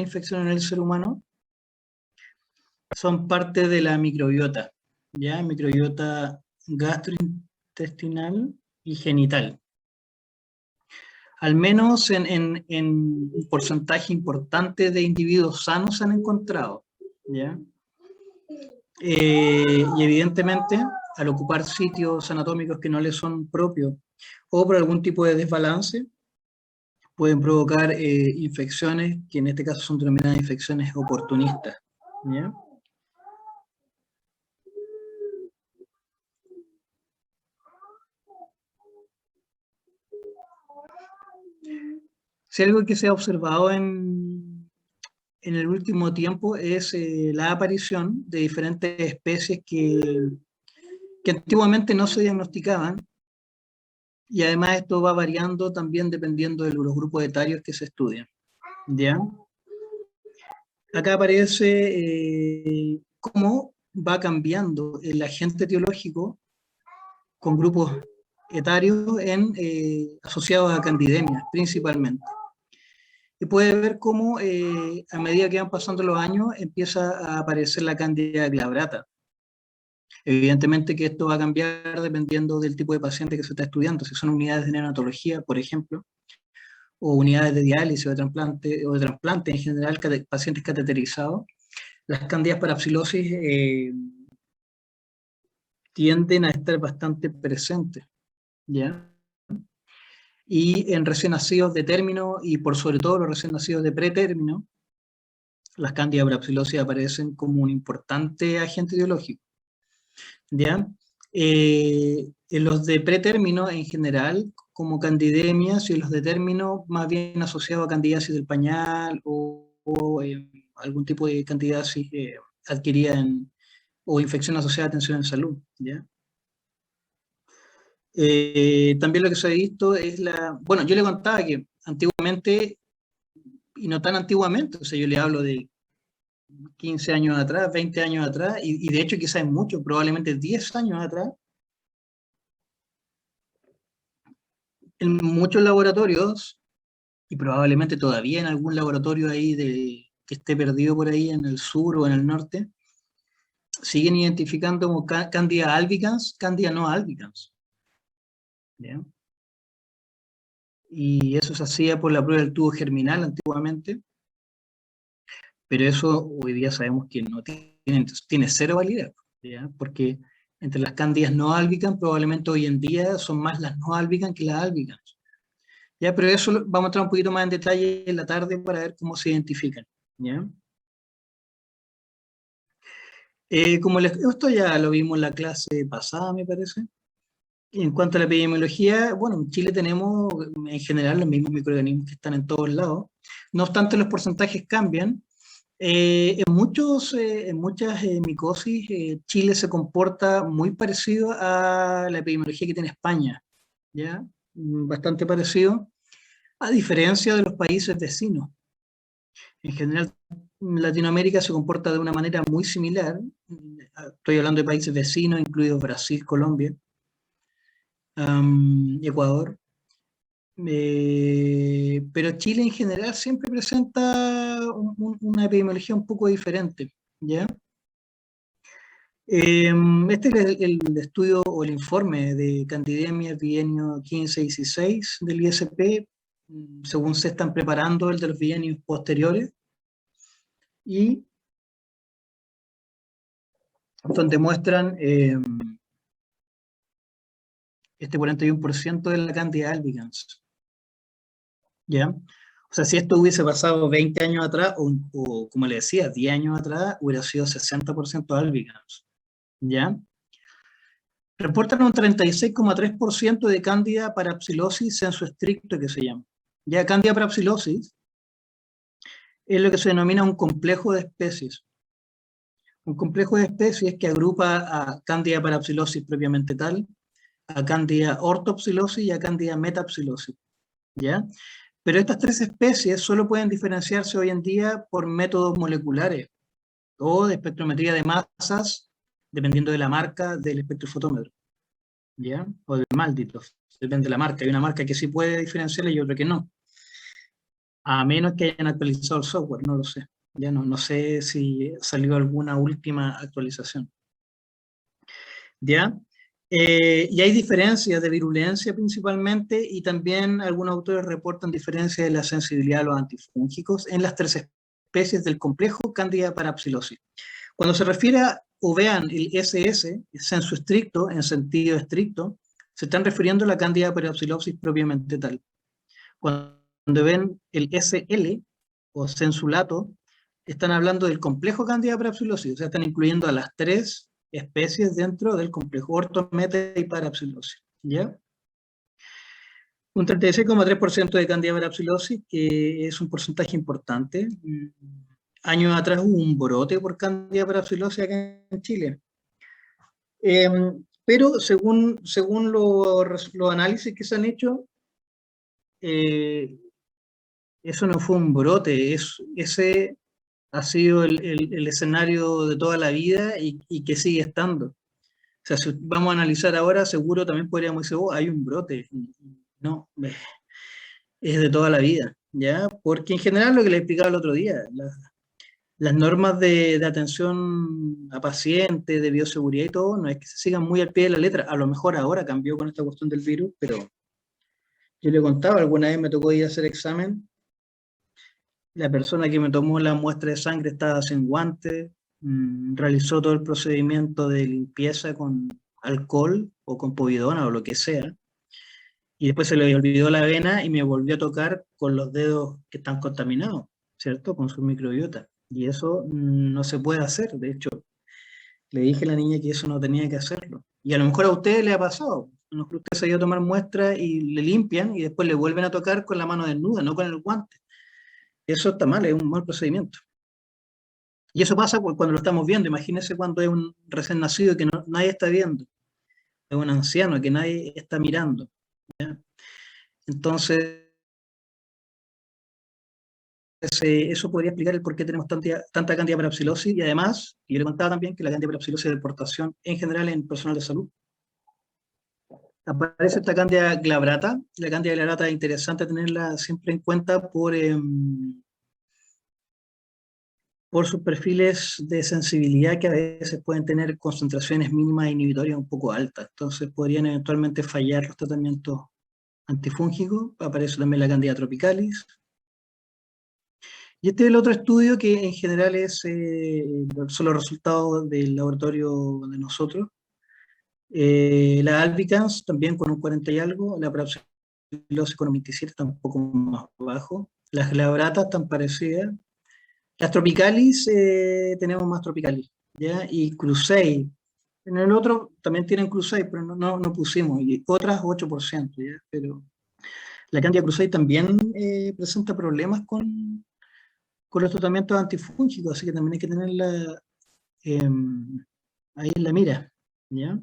infección en el ser humano son parte de la microbiota, ¿ya? Microbiota gastrointestinal y genital. Al menos en un porcentaje importante de individuos sanos se han encontrado, ¿ya? Y evidentemente, al ocupar sitios anatómicos que no les son propios o por algún tipo de desbalance, pueden provocar infecciones que en este caso son denominadas infecciones oportunistas, ¿ya? Si algo que se ha observado en el último tiempo es la aparición de diferentes especies que antiguamente no se diagnosticaban, y además esto va variando también dependiendo de los grupos etarios que se estudian, ¿ya? Acá aparece cómo va cambiando el agente etiológico con grupos etarios asociados a candidemias principalmente. Y puede ver cómo a medida que van pasando los años empieza a aparecer la Candida glabrata. Evidentemente que esto va a cambiar dependiendo del tipo de paciente que se está estudiando. Si son unidades de neonatología, por ejemplo, o unidades de diálisis o de trasplante en general, pacientes cateterizados, las Candidas parapsilosis tienden a estar bastante presentes, ¿ya? Y en recién nacidos de término, y por sobre todo los recién nacidos de pretérmino, las Candida parapsilosis aparecen como un importante agente etiológico, ¿ya? En los de pretérmino en general, como candidemias, y en los de término más bien asociados a candidiasis del pañal o algún tipo de candidiasis adquirida o infección asociada a atención en salud, ¿ya? También lo que se ha visto es bueno, yo le contaba que antiguamente, y no tan antiguamente, o sea, yo le hablo de 15 años atrás, 20 años atrás, y de hecho quizás es mucho, probablemente 10 años atrás, en muchos laboratorios, y probablemente todavía en algún laboratorio ahí que esté perdido por ahí en el sur o en el norte, siguen identificando como Candida albicans, Candida no albicans, ¿ya? Y eso se hacía por la prueba del tubo germinal antiguamente, pero eso hoy día sabemos que no tiene cero validez, ¿ya? Porque entre las cándidas no albicans probablemente hoy en día son más las no albicans que las albicans. Ya, pero eso vamos a entrar un poquito más en detalle en la tarde para ver cómo se identifican, ¿ya? Esto ya lo vimos en la clase pasada, me parece. En cuanto a la epidemiología, bueno, en Chile tenemos en general los mismos microorganismos que están en todos lados. No obstante, los porcentajes cambian. En muchas micosis, Chile se comporta muy parecido a la epidemiología que tiene España, ¿ya? Bastante parecido, a diferencia de los países vecinos. En general, Latinoamérica se comporta de una manera muy similar. Estoy hablando de países vecinos, incluidos Brasil, Colombia, Ecuador. Pero Chile en general siempre presenta una epidemiología un poco diferente, ¿ya? Este es el estudio o el informe de Candidemia bienio 15-16 del ISP, según se están preparando el de los bienios posteriores, y donde muestran este 41% de la Candida albicans, ¿ya? O sea, si esto hubiese pasado 20 años atrás, o como le decía, 10 años atrás, hubiera sido 60% albicans, ¿ya? Reportan un 36,3% de Candida parapsilosis censo estricto, que se llama. Ya Candida parapsilosis es lo que se denomina un complejo de especies. Un complejo de especies que agrupa a Candida parapsilosis propiamente tal, a Candida ortopsilosis y a Candida metapsilosis, ¿ya? Pero estas tres especies solo pueden diferenciarse hoy en día por métodos moleculares o de espectrometría de masas, dependiendo de la marca del espectrofotómetro, ¿ya? O del maldito, depende de la marca. Hay una marca que sí puede diferenciarla y otra que no. a menos que hayan actualizado el software, no lo sé. Ya no sé si salió alguna última actualización. ¿Ya? Y hay diferencias de virulencia principalmente, y también algunos autores reportan diferencias de la sensibilidad a los antifúngicos en las tres especies del complejo Candida parapsilosis. Cuando se refiere a, o vean el SS, sensu estricto, en sentido estricto, se están refiriendo a la Candida parapsilosis propiamente tal. Cuando ven el SL o sensulato, están hablando del complejo Candida parapsilosis, o sea, están incluyendo a las tres especies dentro del complejo orto, meta y parapsilosis, ¿ya? Un 36,3% de Candida parapsilosis, que es un porcentaje importante. Años atrás hubo un brote por Candida parapsilosis acá en Chile. Pero según los análisis que se han hecho, eh, eso no fue un brote, ese ha sido el escenario de toda la vida y que sigue estando. O sea, si vamos a analizar ahora, seguro también podríamos decir, oh, hay un brote. No, es de toda la vida, ¿ya? Porque en general lo que le explicaba el otro día, las normas de atención a pacientes, de bioseguridad y todo, no es que se sigan muy al pie de la letra. A lo mejor ahora cambió con esta cuestión del virus, pero yo le contaba, alguna vez me tocó ir a hacer examen. La persona que me tomó la muestra de sangre estaba sin guantes, realizó todo el procedimiento de limpieza con alcohol o con povidona o lo que sea, y después se le olvidó la vena y me volvió a tocar con los dedos que están contaminados, ¿cierto? Con su microbiota. Y eso no se puede hacer. De hecho, le dije a la niña que eso no tenía que hacerlo. Y a lo mejor a usted le ha pasado. A lo mejor usted se ha ido a tomar muestra y le limpian y después le vuelven a tocar con la mano desnuda, no con el guante. Eso está mal, es un mal procedimiento. Y eso pasa cuando lo estamos viendo. Imagínense cuando es un recién nacido que nadie está viendo. Es un anciano que nadie está mirando. ¿Ya? Entonces, eso podría explicar el por qué tenemos tanta cantidad de parapsilosis. Y además, yo le contaba también que la cantidad de parapsilosis es de portación en general en personal de salud. Aparece esta cándida glabrata. La cándida glabrata es interesante tenerla siempre en cuenta por sus perfiles de sensibilidad, que a veces pueden tener concentraciones mínimas inhibitorias un poco altas. Entonces podrían eventualmente fallar los tratamientos antifúngicos. Aparece también la Candida tropicalis. Y este es el otro estudio que en general son los resultados del laboratorio de nosotros. La albicans también con un 40 y algo, la parapsilosis con un 27 está un poco más bajo. Las glabratas están parecidas. Las tropicalis, tenemos más tropicalis, ¿ya? Y Crusade. En el otro también tienen Crusade, pero no pusimos. Y otras 8%, ¿ya? Pero la Candida Crusade también presenta problemas con los tratamientos antifúngicos, así que también hay que tenerla ahí en la mira, ¿ya?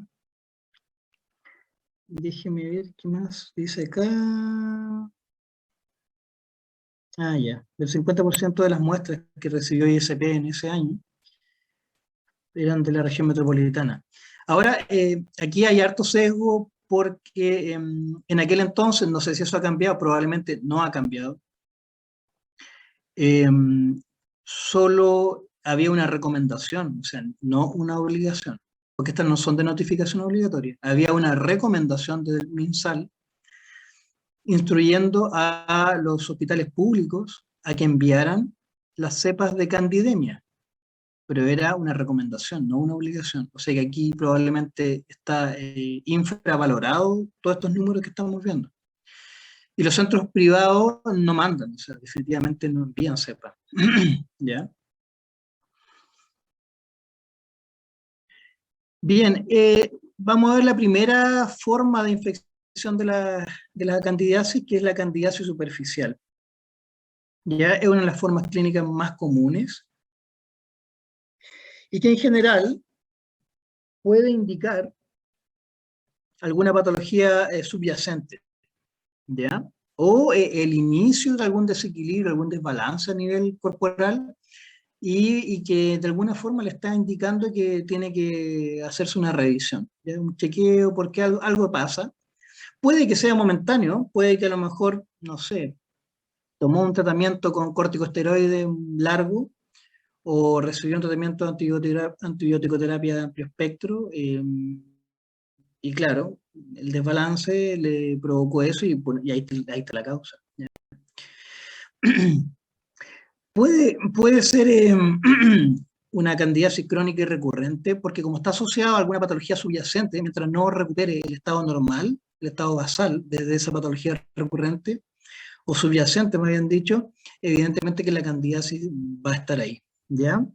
Déjeme ver qué más dice acá. Ah, ya. El 50% de las muestras que recibió ISP en ese año eran de la región metropolitana. Ahora, aquí hay harto sesgo porque en aquel entonces, no sé si eso ha cambiado, probablemente no ha cambiado, eh, solo había una recomendación, o sea, no una obligación, porque estas no son de notificación obligatoria. Había una recomendación del MinSal instruyendo a los hospitales públicos a que enviaran las cepas de candidemia, pero era una recomendación, no una obligación. O sea que aquí probablemente está infravalorado todos estos números que estamos viendo. Y los centros privados no mandan, o sea, definitivamente no envían cepas. ¿Ya? Bien, vamos a ver la primera forma de infección de la candidiasis, que es la candidiasis superficial. Ya es una de las formas clínicas más comunes y que en general puede indicar alguna patología subyacente, ¿ya? O el inicio de algún desequilibrio, algún desbalance a nivel corporal y que de alguna forma le está indicando que tiene que hacerse una revisión, ¿ya? Un chequeo porque algo pasa. Puede que sea momentáneo, puede que a lo mejor, no sé, tomó un tratamiento con corticosteroides largo o recibió un tratamiento de antibiótico-terapia de amplio espectro, y claro, el desbalance le provocó eso y ahí está la causa. Puede ser una candidiasis crónica y recurrente, porque como está asociado a alguna patología subyacente, mientras no recupere el estado normal, el estado basal de esa patología recurrente, o subyacente, más bien dicho, evidentemente que la candidiasis va a estar ahí, ¿ya?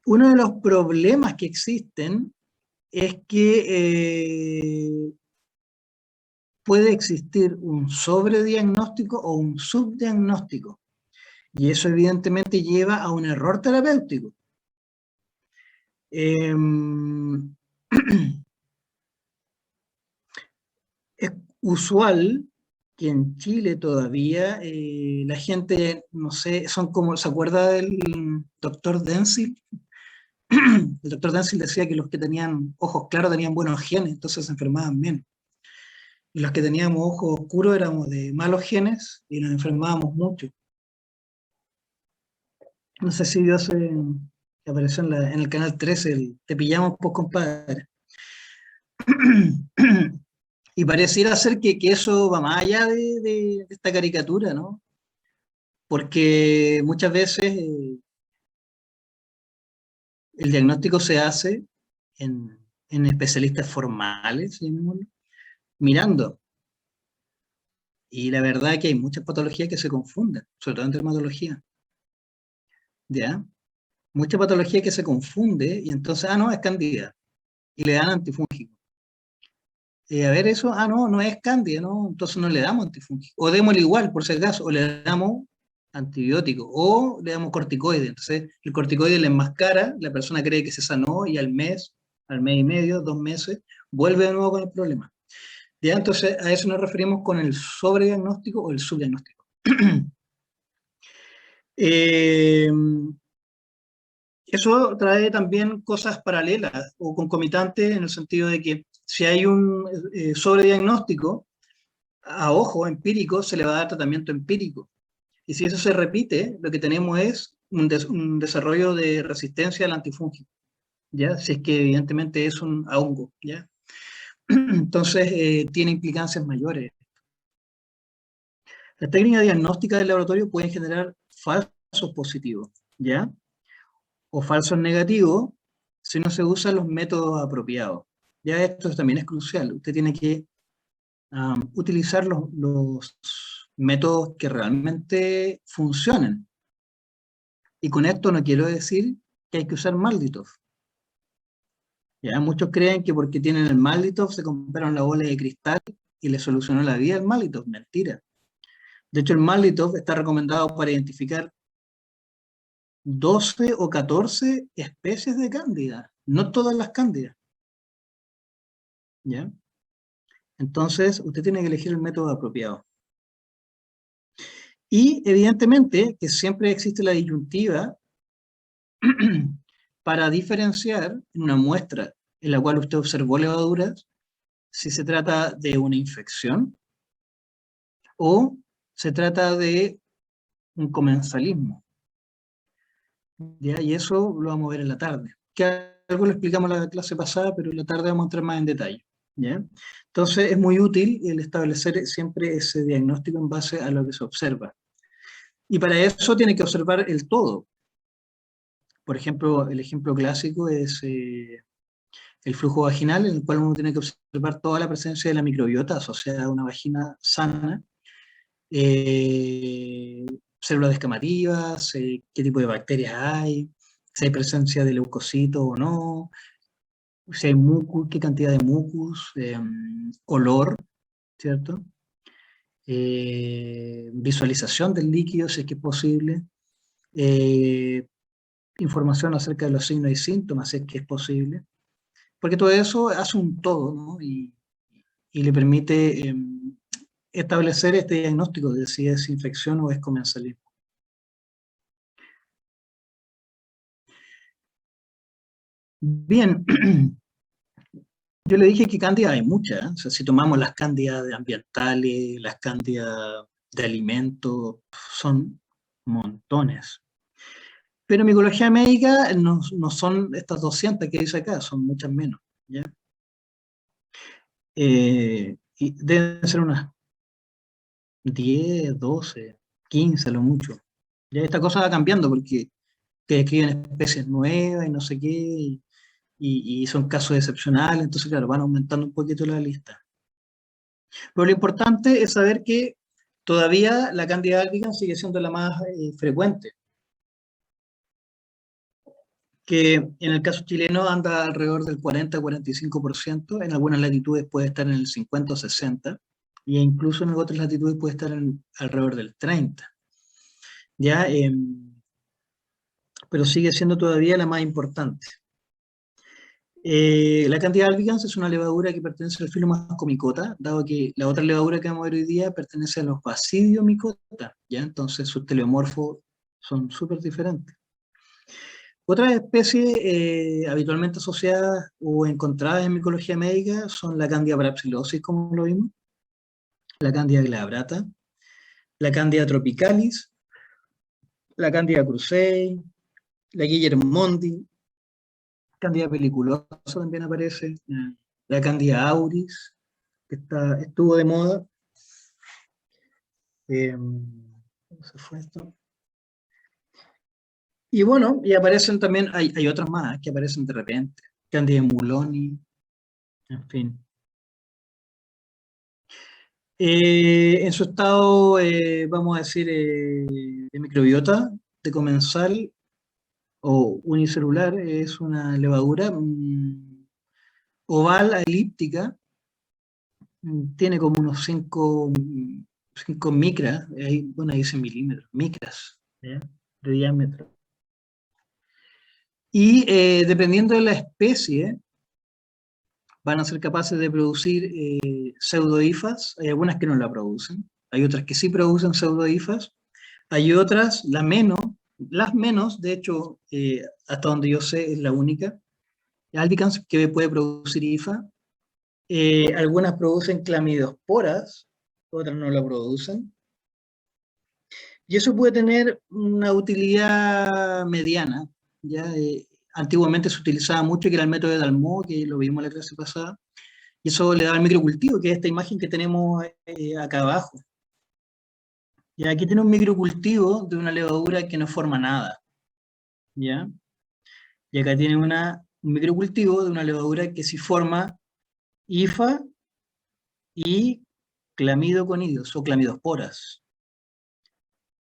Uno de los problemas que existen es que puede existir un sobrediagnóstico o un subdiagnóstico, y eso evidentemente lleva a un error terapéutico. Eh, es usual que en Chile todavía la gente, no sé, son como, ¿se acuerda del doctor Denzil? El doctor Denzil decía que los que tenían ojos claros tenían buenos genes, entonces se enfermaban menos. Y los que teníamos ojos oscuros éramos de malos genes y nos enfermábamos mucho. No sé si vio que apareció en el canal 13, Te pillamos, pues, compadre. Y pareciera ser que eso va más allá de esta caricatura, ¿no? Porque muchas veces el diagnóstico se hace en especialistas formales, llamémoslo, mirando. Y la verdad es que hay muchas patologías que se confunden, sobre todo en dermatología. ¿Ya? Mucha patología que se confunde y entonces, no, es cándida. Y le dan antifúngico. A ver eso, no, no es cándida, ¿no? Entonces no le damos antifúngico. O démosle igual, por si acaso, o le damos antibiótico, o le damos corticoide. Entonces, el corticoide le enmascara, la persona cree que se sanó y al mes y medio, 2 meses, vuelve de nuevo con el problema. Ya, entonces a eso nos referimos con el sobrediagnóstico o el subdiagnóstico. Eh, Eso trae también cosas paralelas o concomitantes en el sentido de que si hay un sobrediagnóstico, a ojo empírico, se le va a dar tratamiento empírico. Y si eso se repite, lo que tenemos es un desarrollo de resistencia al antifúngico, ¿ya? Si es que evidentemente es un hongo, ¿ya? Entonces, tiene implicancias mayores. Las técnicas diagnósticas del laboratorio pueden generar falsos positivos, ¿ya? O falsos negativos si no se usan los métodos apropiados. Ya esto también es crucial. Usted tiene que utilizar los métodos que realmente funcionen. Y con esto no quiero decir que hay que usar Malditov. Ya muchos creen que porque tienen el Malditov se compraron la bola de cristal y le solucionó la vida el Malditov. Mentira. De hecho, el Malditov está recomendado para identificar 12 o 14 especies de cándida, no todas las cándidas, ¿ya? Entonces, usted tiene que elegir el método apropiado. Y evidentemente que siempre existe la disyuntiva para diferenciar en una muestra en la cual usted observó levaduras si se trata de una infección o se trata de un comensalismo, ¿ya? Y eso lo vamos a ver en la tarde. Que algo lo explicamos en la clase pasada, pero en la tarde vamos a entrar más en detalle, ¿ya? Entonces es muy útil el establecer siempre ese diagnóstico en base a lo que se observa. Y para eso tiene que observar el todo. Por ejemplo, el ejemplo clásico es el flujo vaginal, en el cual uno tiene que observar toda la presencia de la microbiota asociada a una vagina sana, células descamativas, qué tipo de bacterias hay, si hay presencia de leucocitos o no, si hay mucus, qué cantidad de mucus, olor, ¿cierto? Visualización del líquido, si es que es posible, eh, información acerca de los signos y síntomas, si es que es posible, porque todo eso hace un todo, ¿no? Y le permite establecer este diagnóstico de si es infección o es comensalismo. Bien, Yo le dije que cándidas hay muchas, ¿eh? O sea, si tomamos las cándidas ambientales, las cándidas de alimentos, son montones. Pero micología médica no son estas 200 que dice acá, son muchas menos, ¿ya? Y deben ser unas 10, 12, 15 a lo mucho. Ya esta cosa va cambiando porque que describen especies nuevas y no sé qué, y son casos excepcionales, entonces claro, van aumentando un poquito la lista. Pero lo importante es saber que todavía la Candida albicans sigue siendo la más frecuente, que en el caso chileno anda alrededor del 40-45%, en algunas latitudes puede estar en el 50 o 60%, y incluso en otras latitudes puede estar alrededor del 30%. ¿Ya? Pero sigue siendo todavía la más importante. La Candida albicans es una levadura que pertenece al filo Mascomycota, dado que la otra levadura que vamos a ver hoy día pertenece a los Basidiomycota, ¿ya? Entonces sus teleomorfos son súper diferentes. Otras especies habitualmente asociadas o encontradas en micología médica son la Candida parapsilosis, como lo vimos, la Candida glabrata, la Candida tropicalis, la Candida krusei, la Guillermondi, Candida peliculosa también aparece, la Candida auris, que estuvo de moda. ¿Cómo se fue esto? Y bueno, y aparecen también, hay otras más que aparecen de repente, Candida muloni, en fin. En su estado, vamos a decir, de microbiota, de comensal o unicelular, es una levadura oval a elíptica, tiene como unos 5 micras, bueno, ahí dicen milímetros, micras, ¿ya? De diámetro. Y dependiendo de la especie, van a ser capaces de producir pseudohifas. Hay algunas que no la producen, hay otras que sí producen pseudohifas, hay otras, las menos, de hecho, hasta donde yo sé, es la única, albicans, que puede producir hifa. Algunas producen clamidiosporas, otras no la producen. Y eso puede tener una utilidad mediana, ¿ya? Antiguamente se utilizaba mucho, que era el método de Dalmau, que lo vimos en la clase pasada, y eso le da al microcultivo, que es esta imagen que tenemos acá abajo. Y aquí tiene un microcultivo de una levadura que no forma nada, ¿ya? Y acá tiene un microcultivo de una levadura que sí forma hifa y clamidoconidios o clamidosporas,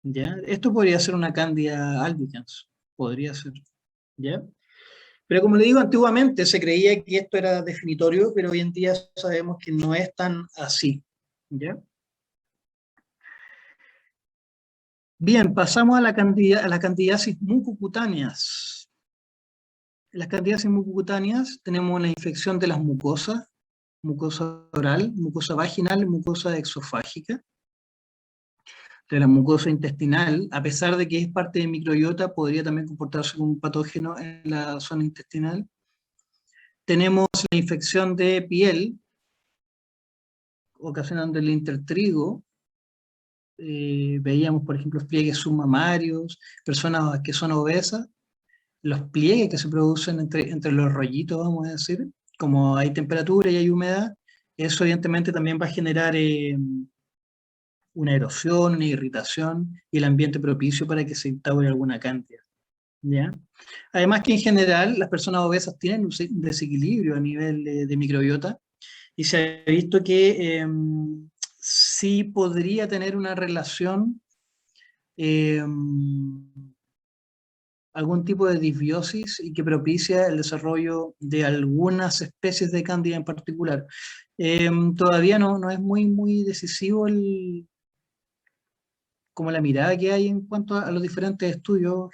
¿ya? Esto podría ser una Candida albicans, podría ser, ¿ya? Pero como le digo, antiguamente se creía que esto era definitorio, pero hoy en día sabemos que no es tan así, ¿ya? Bien, pasamos a las candidiasis mucocutáneas. En las candidiasis mucocutáneas tenemos la infección de las mucosas, mucosa oral, mucosa vaginal, mucosa exofágica, de la mucosa intestinal, a pesar de que es parte de microbiota, podría también comportarse como un patógeno en la zona intestinal. Tenemos la infección de piel, ocasionando el intertrigo. Veíamos, por ejemplo, pliegues submamarios, personas que son obesas, los pliegues que se producen entre los rollitos, vamos a decir, como hay temperatura y hay humedad, eso evidentemente también va a generar una erosión, una irritación y el ambiente propicio para que se instaure alguna cándida, ¿ya? Además que en general las personas obesas tienen un desequilibrio a nivel de microbiota y se ha visto que sí podría tener una relación, eh, algún tipo de disbiosis y que propicia el desarrollo de algunas especies de cándida en particular. Todavía no es muy decisivo como la mirada que hay en cuanto a los diferentes estudios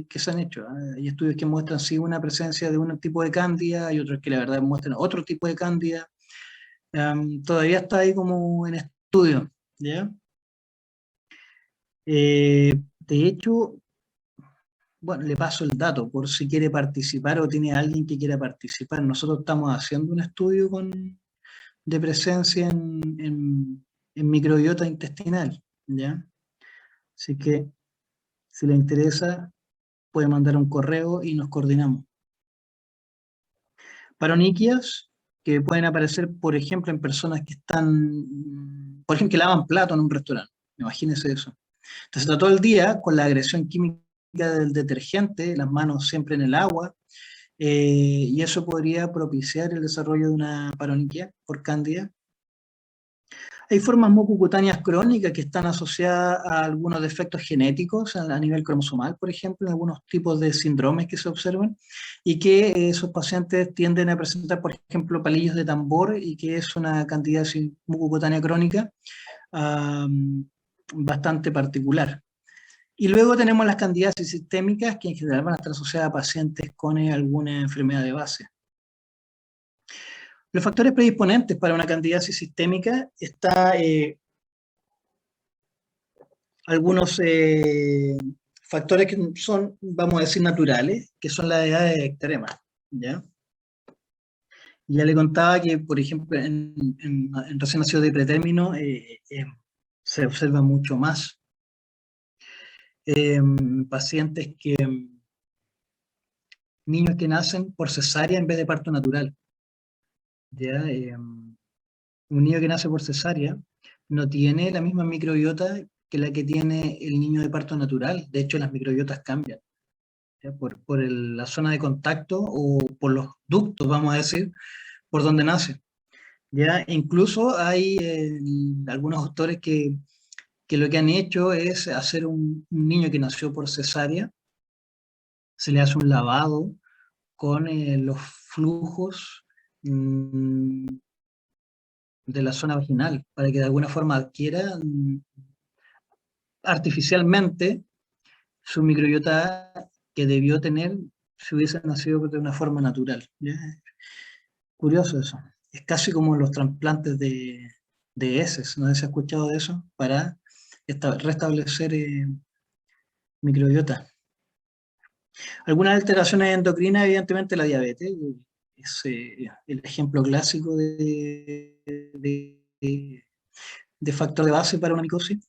que se han hecho. Hay estudios que muestran sí una presencia de un tipo de cándida, hay otros que la verdad muestran otro tipo de cándida. Todavía está ahí como en estudio, ¿ya? De hecho, bueno, le paso el dato por si quiere participar o tiene alguien que quiera participar. Nosotros estamos haciendo un estudio de presencia en microbiota intestinal, ¿ya? Así que si le interesa, puede mandar un correo y nos coordinamos. Paroniquias que pueden aparecer, por ejemplo, en personas que están, por ejemplo, que lavan plato en un restaurante. Imagínense eso. Entonces está todo el día con la agresión química del detergente, las manos siempre en el agua, y eso podría propiciar el desarrollo de una paroniquia por cándida. Hay formas mucocutáneas crónicas que están asociadas a algunos defectos genéticos a nivel cromosomal, por ejemplo, en algunos tipos de síndromes que se observan, y que esos pacientes tienden a presentar, por ejemplo, palillos de tambor, y que es una cantidad mucocutánea crónica bastante particular. Y luego tenemos las candidiasis sistémicas, que en general van a estar asociadas a pacientes con alguna enfermedad de base. Los factores predisponentes para una candidiasis sistémica está algunos factores que son, vamos a decir, naturales, que son las edades extremas, ¿ya? Ya le contaba que, por ejemplo, en recién nacidos de pretérmino se observa mucho más. Pacientes que, niños que nacen por cesárea en vez de parto natural, ¿ya? Un niño que nace por cesárea no tiene la misma microbiota que la que tiene el niño de parto natural. De hecho, las microbiotas cambian, ¿ya? Por la zona de contacto o por los ductos, vamos a decir, por donde nace. ¿Ya? Incluso hay algunos autores que lo que han hecho es hacer un niño que nació por cesárea, se le hace un lavado con los flujos de la zona vaginal, para que de alguna forma adquiera artificialmente su microbiota que debió tener si hubiese nacido de una forma natural. ¿Ya? Curioso eso. Es casi como los trasplantes de heces, ¿no se ha escuchado de eso? Para restablecer microbiota. Algunas alteraciones endocrinas, evidentemente la diabetes, es el ejemplo clásico de factor de base para una micosis.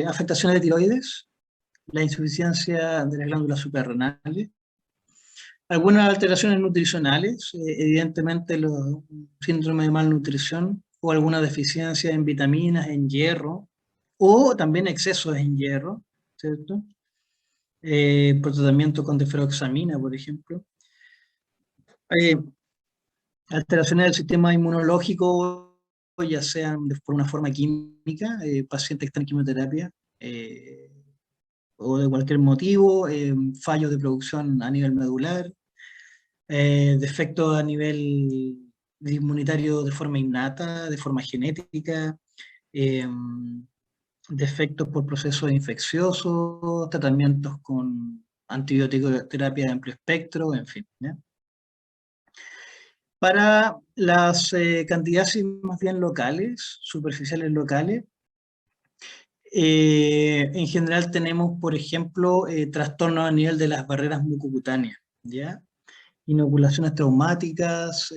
Afectaciones de tiroides, la insuficiencia de las glándulas suprarrenales, algunas alteraciones nutricionales, evidentemente los síndromes de malnutrición o alguna deficiencia en vitaminas, en hierro, o también excesos en hierro, ¿cierto? Por tratamiento con deferoxamina, por ejemplo. Hay alteraciones del sistema inmunológico, ya sean por una forma química, pacientes que están en quimioterapia, o de cualquier motivo, fallos de producción a nivel medular, defectos a nivel inmunitario de forma innata, de forma genética, eh, defectos por procesos infecciosos, tratamientos con antibiótico, terapia de amplio espectro, en fin, ¿ya? Para las candidiasis más bien locales, superficiales locales, en general tenemos, por ejemplo, trastornos a nivel de las barreras mucocutáneas, ¿ya? Inoculaciones traumáticas,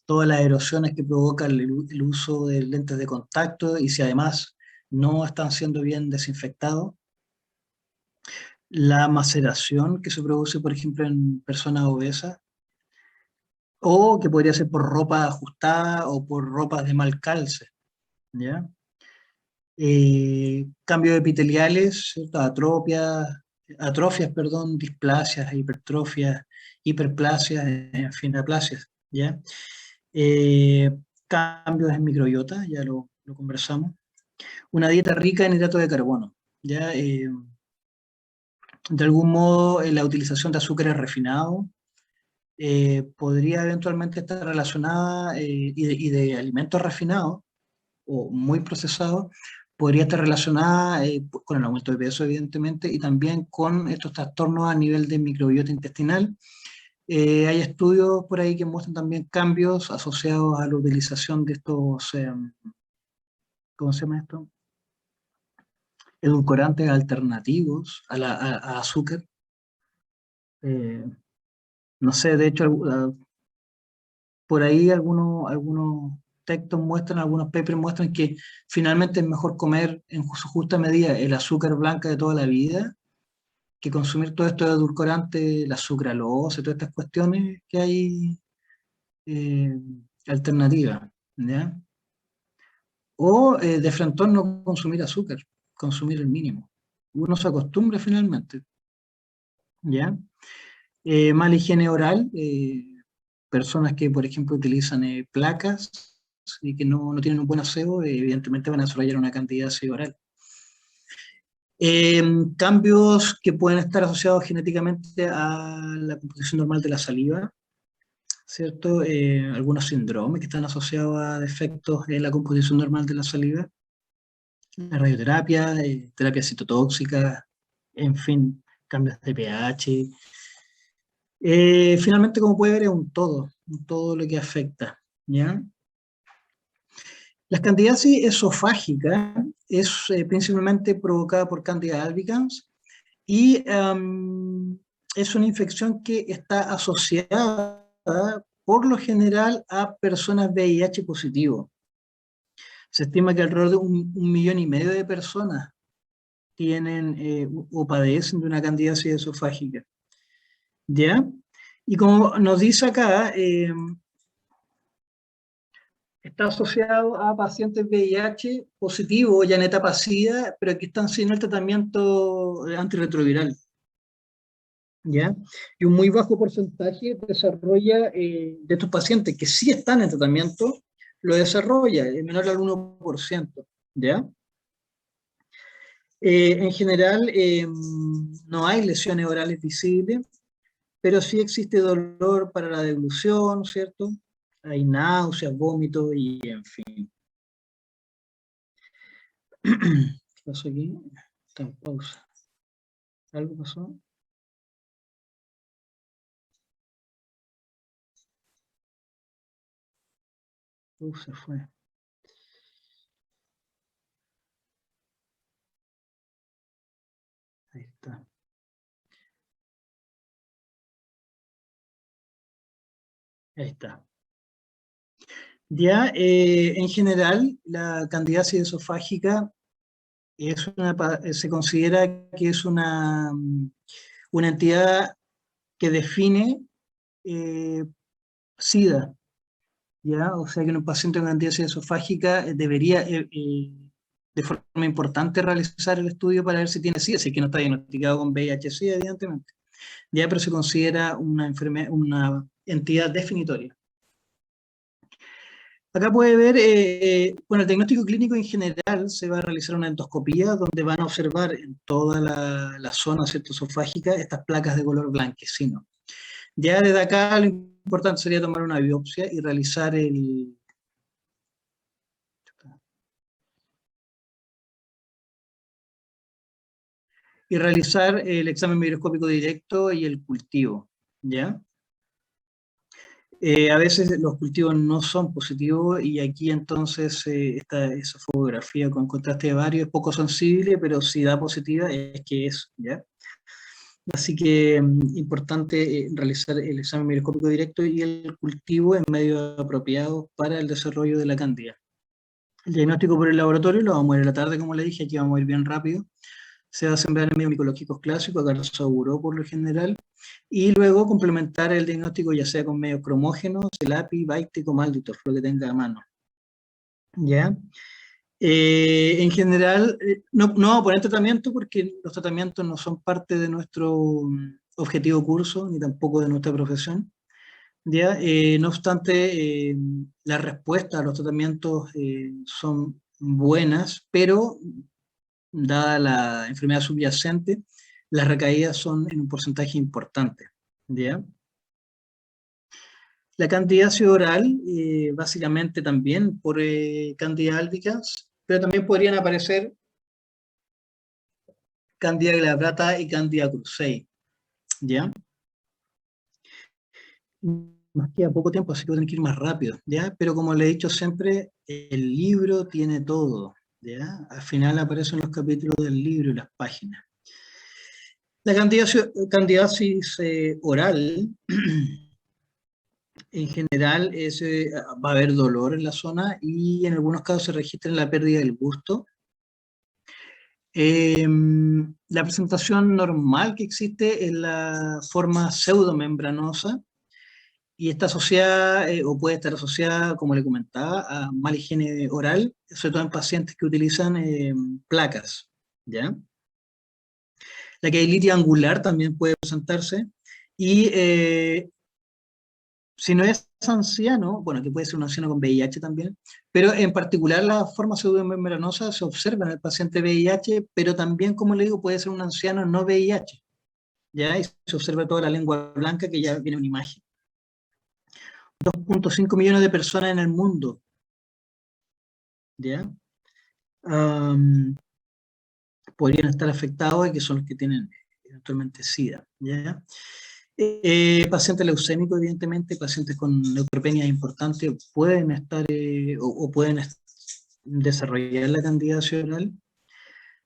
todas las erosiones que provoca el uso de lentes de contacto y si además no están siendo bien desinfectados. La maceración que se produce, por ejemplo, en personas obesas, o que podría ser por ropa ajustada o por ropas de mal calce, ¿ya? Cambios epiteliales, ¿cierto? Atrofias, perdón, displasias, hipertrofias, hiperplasias, en fin, aplasias, ¿ya? Eh, Cambios en microbiota, ya lo conversamos. Una dieta rica en hidratos de carbono, ¿ya? De algún modo, la utilización de azúcares refinados podría eventualmente estar relacionada, y de alimentos refinados o muy procesados, podría estar relacionada con el aumento de peso, evidentemente, y también con estos trastornos a nivel de microbiota intestinal. Hay estudios por ahí que muestran también cambios asociados a la utilización de estos, ¿cómo se llama esto? edulcorantes alternativos a azúcar. Eh, no sé, de hecho, por ahí algunos textos muestran, algunos papers muestran que finalmente es mejor comer en su justa medida el azúcar blanca de toda la vida que consumir todo esto de edulcorante, la sucralosa, todas estas cuestiones que hay eh, alternativas, ¿ya? O de frente no consumir azúcar, consumir el mínimo. Uno se acostumbra finalmente, ¿ya? Mala higiene oral, personas que, por ejemplo, utilizan placas y que no tienen un buen aseo, evidentemente van a desarrollar una cantidad de ácido oral. Cambios que pueden estar asociados genéticamente a la composición normal de la saliva, ¿cierto? Algunos síndromes que están asociados a defectos en la composición normal de la saliva, la radioterapia, terapia citotóxica, en fin, cambios de pH. Finalmente, como puede ver, es un todo lo que afecta, ¿ya? La candidiasis esofágica es principalmente provocada por Candida albicans y es una infección que está asociada por lo general a personas VIH positivo. Se estima que alrededor de 1,5 millones de personas tienen o padecen de una candidiasis esofágica. ¿Ya? Y como nos dice acá, está asociado a pacientes VIH positivos ya en etapa SIDA, pero que están sin el tratamiento antirretroviral. ¿Ya? Y un muy bajo porcentaje desarrolla de estos pacientes que sí están en tratamiento, lo desarrolla, es menor al 1%. ¿Ya? En general, no hay lesiones orales visibles, pero sí existe dolor para la deglución, ¿cierto? Hay náuseas, vómitos y en fin. ¿Qué pasó aquí? Está en pausa. ¿Algo pasó? Se fue. Ahí está. Ahí está. Ya, en general, la candidiasis esofágica se considera que es una entidad que define SIDA, ¿ya? O sea que en un paciente con candidiasis esofágica debería de forma importante realizar el estudio para ver si tiene SIDA, si es que no está diagnosticado con VIH-SIDA, evidentemente. Ya, pero se considera una entidad definitoria. Acá puede ver, bueno, el diagnóstico clínico en general se va a realizar una endoscopía donde van a observar en toda la zona esofágica estas placas de color blanquecino. Ya desde acá lo importante sería tomar una biopsia y realizar el examen microscópico directo y el cultivo, ¿ya? A veces los cultivos no son positivos y aquí entonces esta esofagografía con contraste de varios es poco sensible, pero si da positiva es que es, ¿ya? Así que importante realizar el examen microscópico directo y el cultivo en medios apropiados para el desarrollo de la cándida. El diagnóstico por el laboratorio lo vamos a ver en la tarde, como le dije, aquí vamos a ir bien rápido. Se va a sembrar en medios micológicos clásicos, acá se aseguró por lo general, y luego complementar el diagnóstico ya sea con medios cromógenos, CELAPI, Bactic o Malditor, lo que tenga a mano. ¿Ya? En general, no vamos a poner tratamiento porque los tratamientos no son parte de nuestro objetivo curso, ni tampoco de nuestra profesión. ¿Ya? No obstante, las respuestas a los tratamientos son buenas, pero dada la enfermedad subyacente, las recaídas son en un porcentaje importante. ¿Ya? La candidiasis oral, básicamente también por Candida albicans, pero también podrían aparecer Candida glabrata y Candida krusei. ¿Ya? Nos queda poco tiempo, así que voy a tener que ir más rápido, ¿ya? Pero como le he dicho siempre, el libro tiene todo, ¿ya? Al final aparecen los capítulos del libro y las páginas. La candidiasis oral, en general, va a haber dolor en la zona y en algunos casos se registra la pérdida del gusto. La presentación normal que existe es la forma pseudomembranosa y está asociada, o puede estar asociada, como le comentaba, a mala higiene oral, sobre todo en pacientes que utilizan placas, ¿ya? La queilitis angular también puede presentarse y si no es anciano, bueno, que puede ser un anciano con VIH también, pero en particular la forma pseudomembranosa se observa en el paciente VIH, pero también, como le digo, puede ser un anciano no VIH, ¿ya? Y se observa toda la lengua blanca, que ya viene una imagen. 2.5 millones de personas en el mundo, ¿ya? Am, podrían estar afectados y que son los que tienen eventualmente SIDA, ¿ya? Pacientes leucémicos, evidentemente, pacientes con neutropenia importante pueden estar o pueden desarrollar la candidiasis oral.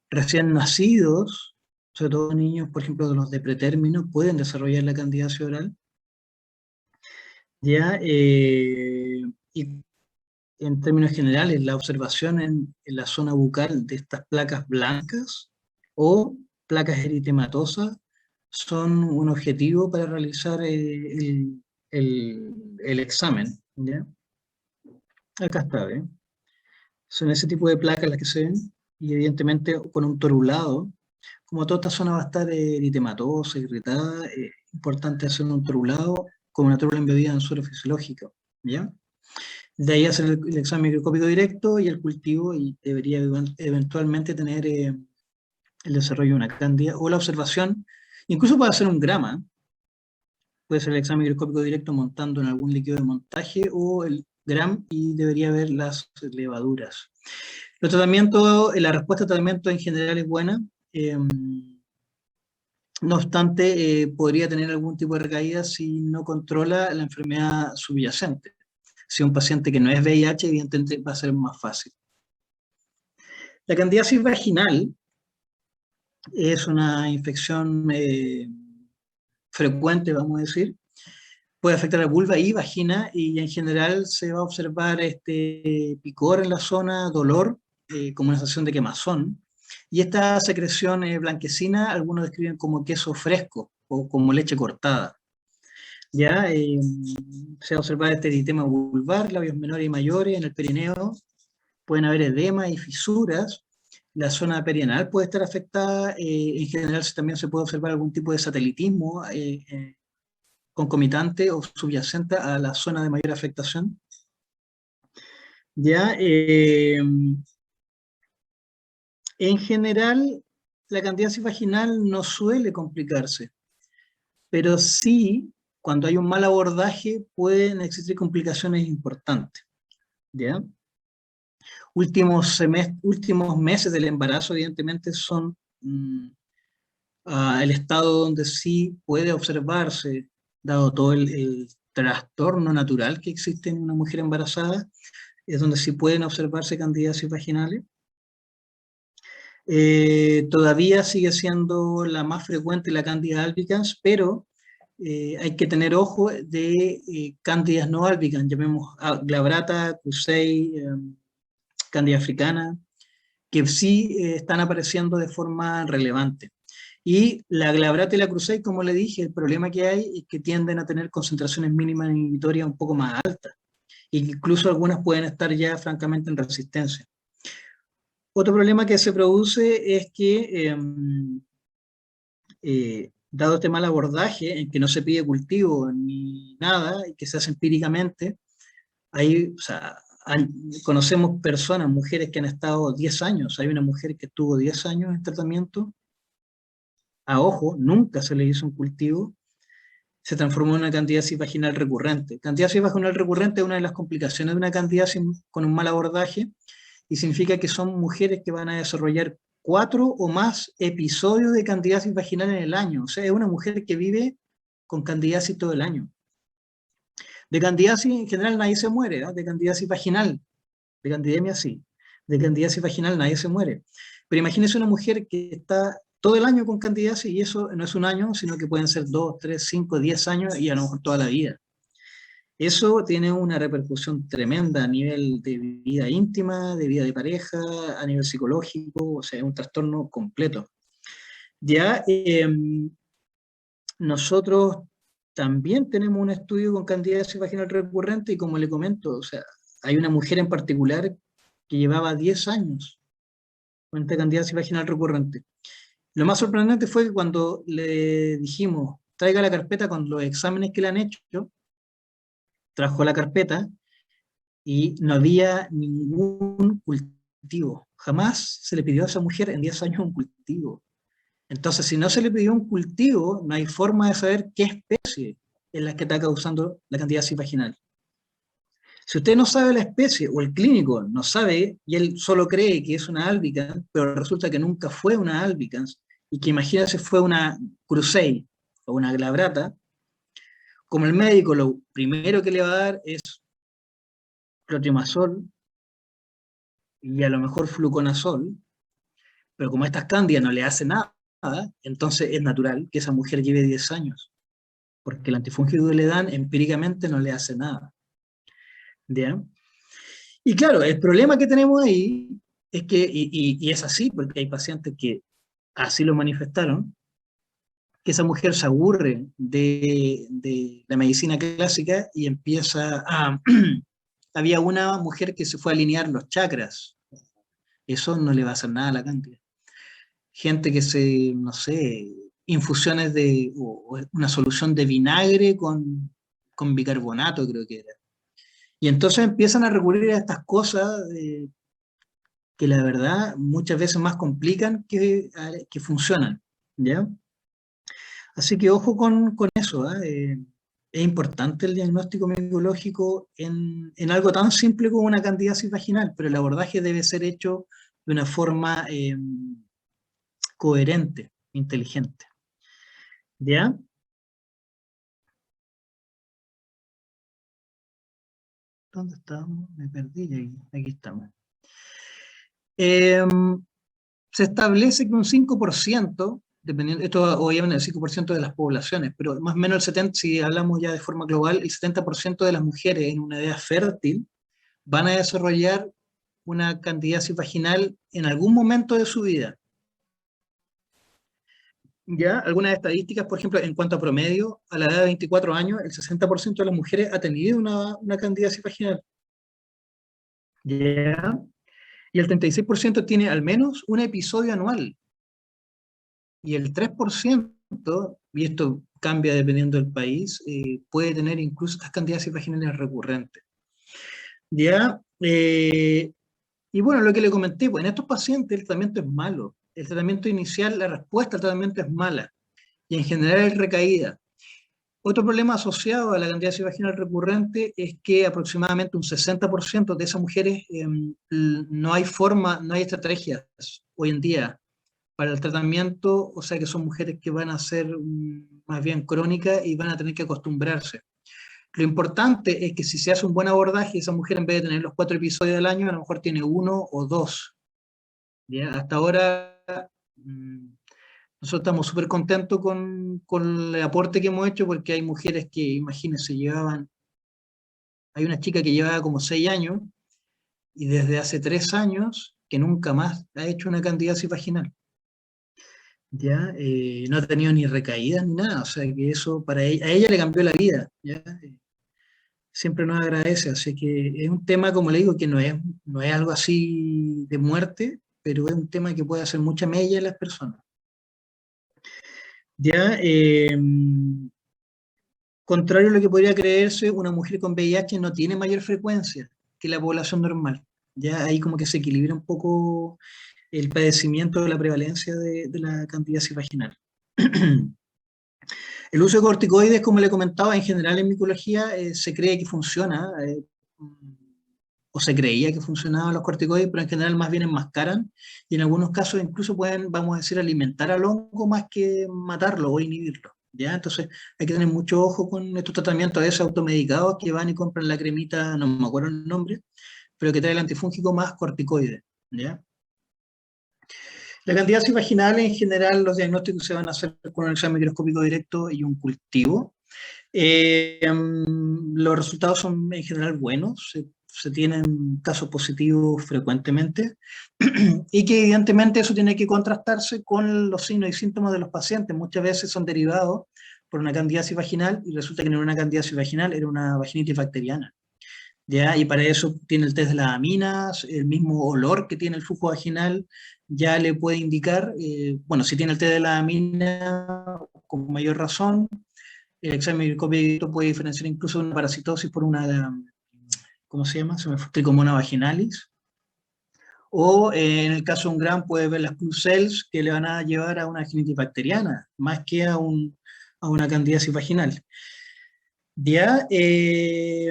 Recién nacidos, sobre todo niños, por ejemplo, de los de pretérmino, pueden desarrollar la candidiasis oral. ¿Ya? Y en términos generales, la observación en la zona bucal de estas placas blancas o placas eritematosas son un objetivo para realizar el examen, ¿ya? Acá está, ¿eh? Son ese tipo de placas las que se ven, y evidentemente con un torulado. Como toda esta zona va a estar eritematosa, irritada, importante hacer un torulado con una tórula embebida en suelo fisiológico, ¿ya? De ahí hacer el examen microscópico directo y el cultivo, y debería eventualmente tener el desarrollo de una cándida o la observación, incluso puede hacer un grama, puede ser el examen microscópico directo montando en algún líquido de montaje o el gram y debería ver las levaduras. Los tratamientos, la respuesta al tratamiento en general es buena. No obstante, podría tener algún tipo de recaída si no controla la enfermedad subyacente. Si un paciente que no es VIH, evidentemente va a ser más fácil. La candidiasis vaginal es una infección frecuente, vamos a decir. Puede afectar a vulva y vagina y en general se va a observar picor en la zona, dolor, como una sensación de quemazón. Y esta secreción blanquecina, algunos describen como queso fresco o como leche cortada. Ya se va a observar este eritema vulvar, labios menores y mayores en el perineo, pueden haber edema y fisuras, la zona perianal puede estar afectada, en general también se puede observar algún tipo de satelitismo concomitante o subyacente a la zona de mayor afectación. Ya, en general, la candidiasis vaginal no suele complicarse, pero sí, cuando hay un mal abordaje, pueden existir complicaciones importantes. ¿Ya? Últimos meses del embarazo, evidentemente, son el estado donde sí puede observarse, dado todo el trastorno natural que existe en una mujer embarazada, es donde sí pueden observarse candidiasis vaginales. Todavía sigue siendo la más frecuente la Candida albicans, pero hay que tener ojo de cándidas no albicans, llamemos glabrata, crusei, Candida africana, que sí están apareciendo de forma relevante. Y la glabrata y la crusei, como le dije, el problema que hay es que tienden a tener concentraciones mínimas inhibitorias un poco más altas, e incluso algunas pueden estar ya francamente en resistencia. Otro problema que se produce es que, dado este mal abordaje, en que no se pide cultivo ni nada, y que se hace empíricamente, hay, o sea, conocemos personas, mujeres que han estado 10 años. Hay una mujer que estuvo 10 años en tratamiento, a ojo, nunca se le hizo un cultivo, se transformó en una candidiasis vaginal recurrente. Candidiasis vaginal recurrente es una de las complicaciones de una candidiasis con un mal abordaje, y significa que son mujeres que van a desarrollar 4 o más episodios de candidiasis vaginal en el año. O sea, es una mujer que vive con candidiasis todo el año. De candidiasis en general nadie se muere, ¿eh? De candidiasis vaginal, de candidemia sí. de candidiasis vaginal nadie se muere. Pero imagínese una mujer que está todo el año con candidiasis y eso no es un año, sino que pueden ser 2, 3, 5, 10 años y a lo mejor toda la vida. Eso tiene una repercusión tremenda a nivel de vida íntima, de vida de pareja, a nivel psicológico, o sea, es un trastorno completo. Ya nosotros también tenemos un estudio con candidiasis vaginal recurrente y como le comento, o sea, hay una mujer en particular que llevaba 10 años con esta candidiasis vaginal recurrente. Lo más sorprendente fue que cuando le dijimos, traiga la carpeta con los exámenes que le han hecho, trajo la carpeta y no había ningún cultivo. Jamás se le pidió a esa mujer en 10 años un cultivo. Entonces, si no se le pidió un cultivo, no hay forma de saber qué especie es la que está causando la candidiasis vaginal. Si usted no sabe la especie, o el clínico no sabe, y él solo cree que es una albicans, pero resulta que nunca fue una albicans, y que imagínese fue una crusei o una glabrata, como el médico lo primero que le va a dar es clotrimazol y a lo mejor fluconazol, pero como estas cándidas no le hacen nada, entonces es natural que esa mujer lleve 10 años, porque el antifúngico que le dan empíricamente no le hace nada. ¿Bien? Y claro, el problema que tenemos ahí es que, y es así, porque hay pacientes que así lo manifestaron, que esa mujer se aburre de la medicina clásica y empieza a... Había una mujer que se fue a alinear los chakras. Eso no le va a hacer nada a la cándida. Gente que se, no sé, infusiones de, o una solución de vinagre con bicarbonato, creo que era. Y entonces empiezan a recurrir a estas cosas que la verdad muchas veces más complican que funcionan, ¿ya? Así que ojo con eso, ¿eh? Es importante el diagnóstico micológico en algo tan simple como una candidiasis vaginal, pero el abordaje debe ser hecho de una forma coherente, inteligente. ¿Ya? ¿Dónde estamos? Me perdí y aquí estamos. Eh, Se establece que un 5%, dependiendo, esto obviamente el 5% de las poblaciones, pero más o menos el 70%, si hablamos ya de forma global, el 70% de las mujeres en una edad fértil van a desarrollar una candidiasis vaginal en algún momento de su vida. Ya, algunas estadísticas, por ejemplo, en cuanto a promedio, a la edad de 24 años, el 60% de las mujeres ha tenido una candidiasis vaginal. Ya, y el 36% tiene al menos un episodio anual. Y el 3%, y esto cambia dependiendo del país, puede tener incluso estas candidiasis vaginales recurrentes. ¿Ya? Y bueno, lo que le comenté, pues en estos pacientes el tratamiento es malo. El tratamiento inicial, la respuesta al tratamiento es mala. Y en general es recaída. Otro problema asociado a la candidiasis vaginal recurrente es que aproximadamente un 60% de esas mujeres no hay forma, no hay estrategias hoy en día para el tratamiento, o sea que son mujeres que van a ser más bien crónicas y van a tener que acostumbrarse. Lo importante es que si se hace un buen abordaje, esa mujer en vez de tener los 4 episodios del año, a lo mejor tiene 1 o 2. ¿Ya? Hasta ahora nosotros estamos súper contentos con el aporte que hemos hecho porque hay mujeres que, imagínense, hay una chica que llevaba como 6 años y desde hace 3 años que nunca más ha hecho una candidiasis vaginal. ¿Ya? No ha tenido ni recaídas ni nada, o sea que eso para ella, a ella le cambió la vida, ¿ya? Siempre nos agradece, así que es un tema, como le digo, que no es algo así de muerte, pero es un tema que puede hacer mucha mella en las personas. ¿Ya? Contrario a lo que podría creerse, una mujer con VIH no tiene mayor frecuencia que la población normal. Ya ahí como que se equilibra un poco el padecimiento de la prevalencia de la candidiasis vaginal. El uso de corticoides, como le comentaba, en general en micología se cree que funciona, o se creía que funcionaban los corticoides, pero en general más bien enmascaran y en algunos casos incluso pueden, vamos a decir, alimentar al hongo más que matarlo o inhibirlo. ¿Ya? Entonces hay que tener mucho ojo con estos tratamientos a veces automedicados que van y compran la cremita, no me acuerdo el nombre, pero que trae el antifúngico más corticoide. ¿ya? La candidiasis vaginal, en general, los diagnósticos se van a hacer con un examen microscópico directo y un cultivo. Los resultados son en general buenos, se tienen casos positivos frecuentemente y que evidentemente eso tiene que contrastarse con los signos y síntomas de los pacientes. Muchas veces son derivados por una candidiasis vaginal y resulta que no era una candidiasis vaginal, era una vaginitis bacteriana. ¿Ya? Y para eso tiene el test de las aminas, el mismo olor que tiene el flujo vaginal, ya le puede indicar, bueno, si tiene el test de la amina, con mayor razón, el examen microscópico puede diferenciar incluso una parasitosis por una, ¿cómo se llama? Se me fue, Trichomona vaginalis. O en el caso de un Gram puede ver las Clue cells que le van a llevar a una vaginitis bacteriana, más que a una candidiasis vaginal. ¿Ya? Y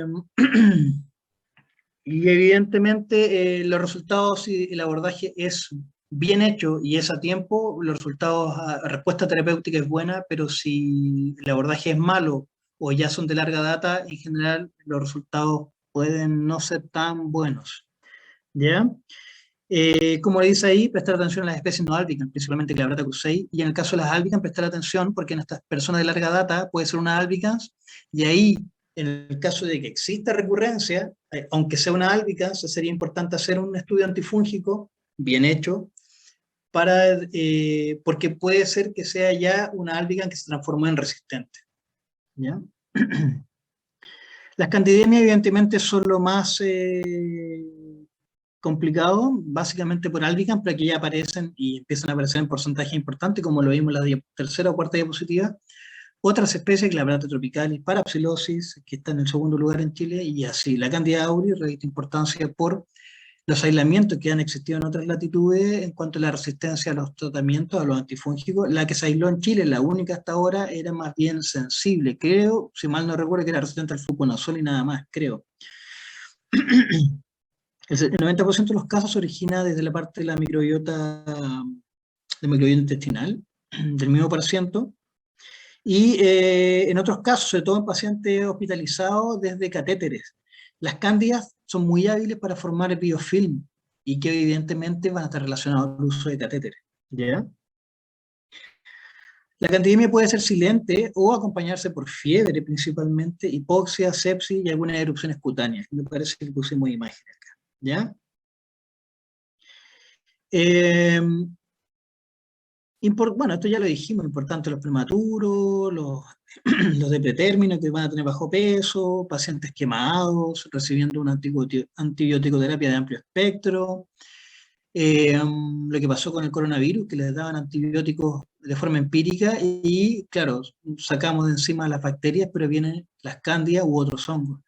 evidentemente los resultados, si el abordaje es bien hecho y es a tiempo, los resultados, la respuesta terapéutica es buena, pero si el abordaje es malo o ya son de larga data, en general los resultados pueden no ser tan buenos. ¿Ya? Como le dice ahí, prestar atención a las especies no albicans, principalmente Clavrata cruzei, y en el caso de las albicans, prestar atención porque en estas personas de larga data puede ser una albicans, y ahí, en el caso de que exista recurrencia, aunque sea una albicans, sería importante hacer un estudio antifúngico bien hecho, porque puede ser que sea ya una albicans que se transformó en resistente. ¿Ya? Las candidemias evidentemente son lo más complicado, básicamente por albicans, pero que ya aparecen y empiezan a aparecer en porcentaje importante, como lo vimos en la tercera o cuarta diapositiva. Otras especies, Glabrata tropicalis, Parapsilosis, que está en el segundo lugar en Chile, y así. La Candida auris reviste importancia por los aislamientos que han existido en otras latitudes en cuanto a la resistencia a los tratamientos, a los antifúngicos. La que se aisló en Chile, la única hasta ahora, era más bien sensible. Creo, si mal no recuerdo, que era resistente al fluconazol y nada más, creo. El 90% de los casos se origina desde la parte de la microbiota intestinal, del mismo paciente, y en otros casos, sobre todo en pacientes hospitalizados, desde catéteres. Las cándidas son muy hábiles para formar biofilm y que evidentemente van a estar relacionados al uso de catéteres. ¿Ya? La candidemia puede ser silente o acompañarse por fiebre principalmente, hipoxia, sepsis y algunas erupciones cutáneas. Me parece que pusimos imágenes acá. ¿Ya? Eh, bueno, esto ya lo dijimos, importante los prematuros, los de pretérmino que van a tener bajo peso, pacientes quemados, recibiendo una antibiótico-terapia de amplio espectro, lo que pasó con el coronavirus, que les daban antibióticos de forma empírica y, claro, sacamos de encima las bacterias, pero vienen las cándidas u otros hongos.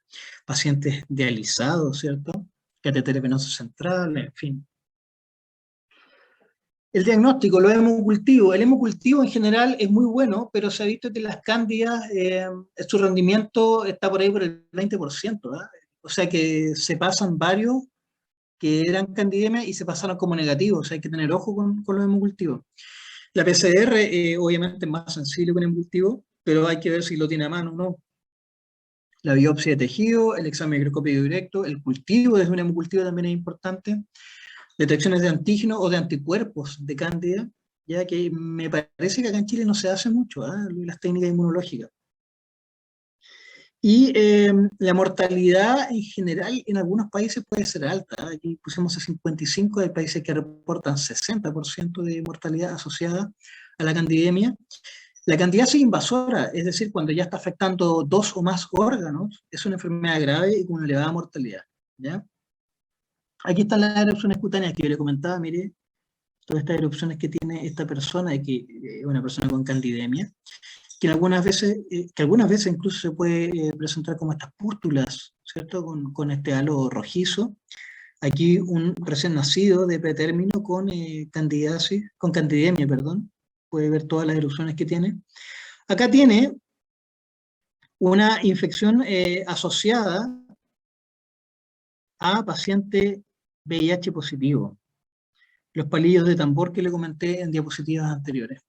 Pacientes dializados, ¿cierto? Catéteres venosos centrales, en fin. El diagnóstico, los hemocultivos. El hemocultivo en general es muy bueno, pero se ha visto que las cándidas, su rendimiento está por ahí por el 20%. ¿Ah? O sea que se pasan varios que eran candidemias y se pasaron como negativos. O sea, hay que tener ojo con los hemocultivos. La PCR, obviamente, es más sensible que un hemocultivo, pero hay que ver si lo tiene a mano o no. La biopsia de tejido, el examen microscópico directo, el cultivo desde un hemocultivo también es importante. Detecciones de antígenos o de anticuerpos de cándida, ya que me parece que acá en Chile no se hace mucho, las técnicas inmunológicas. Y la mortalidad en general en algunos países puede ser alta. Aquí pusimos a 55, hay países que reportan 60% de mortalidad asociada a la candidemia. La candidiasis invasora, es decir, cuando ya está afectando 2 o más órganos, es una enfermedad grave y con una elevada mortalidad. ¿Ya? Aquí están las erupciones cutáneas que yo le comentaba, mire, todas estas erupciones que tiene esta persona, una persona con candidemia, que algunas veces incluso se puede presentar como estas pústulas, ¿cierto? Con este halo rojizo. Aquí un recién nacido de pretérmino con candidiasis, con candidemia, perdón, puede ver todas las erupciones que tiene. Acá tiene una infección asociada a paciente VIH positivo. Los palillos de tambor que le comenté en diapositivas anteriores.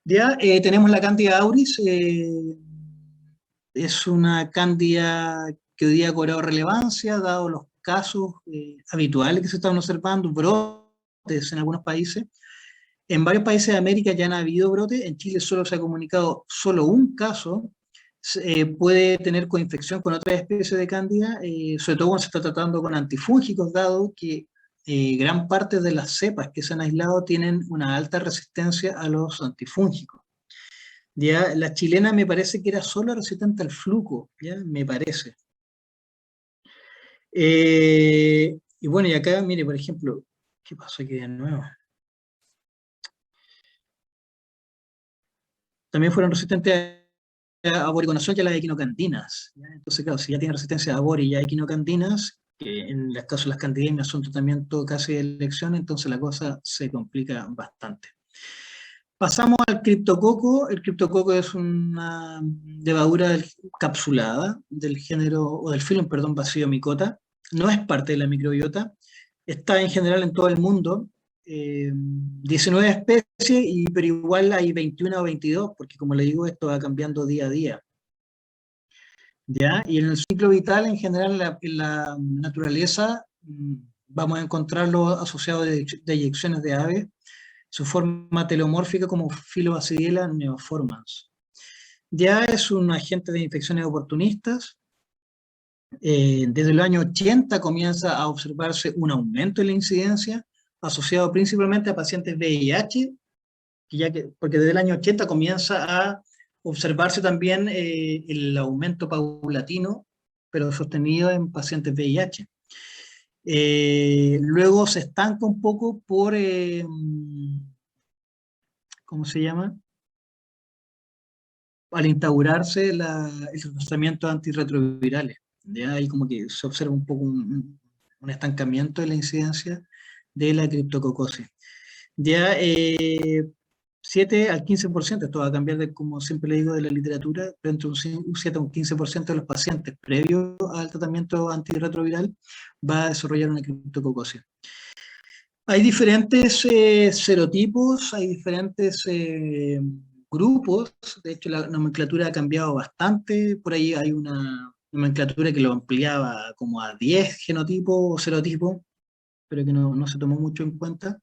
Ya tenemos la Candida auris, es una cándida que hoy día ha cobrado relevancia, dado los casos habituales que se están observando, brotes en algunos países. En varios países de América ya han habido brotes, en Chile solo se ha comunicado solo un caso. Puede tener coinfección con otras especies de cándida, sobre todo cuando se está tratando con antifúngicos, dado que gran parte de las cepas que se han aislado tienen una alta resistencia a los antifúngicos. Ya, la chilena me parece que era solo resistente al fluco, ya, me parece. Y bueno, y acá, mire, por ejemplo, ¿qué pasó aquí de nuevo? También fueron resistentes a boriconación y a las equinocandinas, ¿ya? Entonces, claro, si ya tiene resistencia a bori y a equinocandinas, que en el caso de las candidemias son tratamiento casi de elección, entonces la cosa se complica bastante. Pasamos al criptococo. El criptococo es una levadura capsulada del género, o del filum, perdón, Basidiomycota. No es parte de la microbiota. Está en general en todo el mundo. 19 especies, pero igual hay 21 o 22, porque como le digo, esto va cambiando día a día. ¿Ya? Y en el ciclo vital, en general, en la naturaleza, vamos a encontrarlo asociado de eyecciones de aves, su forma telomórfica como Phyllobacidiella neoformans. Ya es un agente de infecciones oportunistas. Desde el año 80 comienza a observarse un aumento en la incidencia, asociado principalmente a pacientes VIH, porque desde el año 80 comienza a observarse también el aumento paulatino, pero sostenido en pacientes VIH. Luego se estanca un poco por, ¿cómo se llama? Al instaurarse el tratamiento antirretrovirales. ¿Ya? Ahí como que se observa un poco un estancamiento de la incidencia de la criptococosis. Ya 7 al 15%, esto va a cambiar de, como siempre le digo, de la literatura, pero entre un 7 a un 15% de los pacientes previo al tratamiento antirretroviral va a desarrollar una criptococosis. Hay diferentes serotipos, hay diferentes grupos, de hecho la nomenclatura ha cambiado bastante, por ahí hay una nomenclatura que lo ampliaba como a 10 genotipos o serotipos, pero que no se tomó mucho en cuenta.